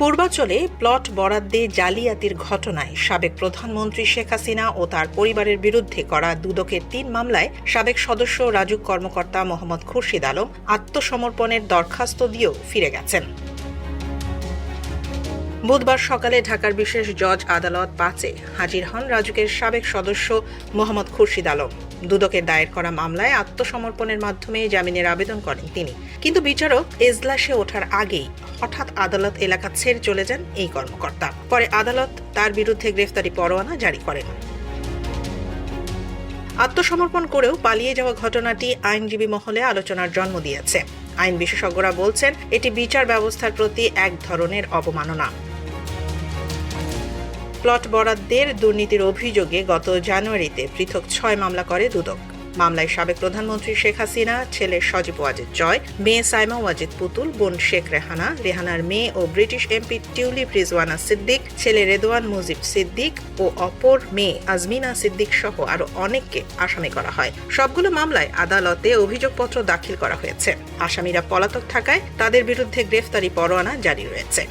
পূর্বাঞ্চলে প্লট বরাদ্দে জালিয়াতির ঘটনায় সাবেক প্রধানমন্ত্রী শেখ হাসিনা ও তার পরিবারের বিরুদ্ধে করা দুদকের ৩ মামলায় সাবেক সদস্য রাজুক কর্মকর্তা মোহাম্মদ খুরশিদ আলম আত্মসমর্পণের দরখাস্ত দিয়েও ফিরে গেছেন। বুধবার সকালে ঢাকার বিশেষ জজ আদালত ৫-এ হাজির হন রাজুকের সাবেক সদস্য মোহাম্মদ খুরশিদ আলম। দুদকের দায়ের করা মামলায় আত্মসমর্পণের মাধ্যমে জামিনের আবেদন করেন তিনি, কিন্তু বিচারক এজলাসে ওঠার আগেই হঠাৎ আদালত এলাকা ছেড়ে চলে যান এই কর্মকর্তা। পরে আদালত তার বিরুদ্ধে গ্রেফতারি পরোয়ানা জারি করেন। আত্মসমর্পণ করেও পালিয়ে যাওয়া ঘটনাটি আইনজীবী মহলে আলোচনার জন্ম দিয়েছে। আইন বিশেষজ্ঞরা বলছেন, এটি বিচার ব্যবস্থার প্রতি এক ধরনের অবমাননা। প্লট বরাদ্দের দুর্নীতির অভিযোগে গত জানুয়ারিতে পৃথক ৬ মামলা করে দুদক। মামলায় সাবেক প্রধানমন্ত্রী শেখ হাসিনা, ছেলে সজীব ওয়াজেদ জয়, মেয়ে সাইমা ওয়াজেদ পুতুল, বোন শেখ রেহানা, রেহানার মেয়ে ও ব্রিটিশ এমপি টিউলিপ রিজওয়ানা সিদ্দিক, ছেলে রেদওয়ান মুজিব সিদ্দিক ও অপর মেয়ে আজমিনা সিদ্দিক সহ আরও অনেককে আসামি করা হয়। সবগুলো মামলায় আদালতে অভিযোগপত্র দাখিল করা হয়েছে। আসামিরা পলাতক থাকায় তাদের বিরুদ্ধে গ্রেফতারি পরোয়ানা জারি রয়েছে।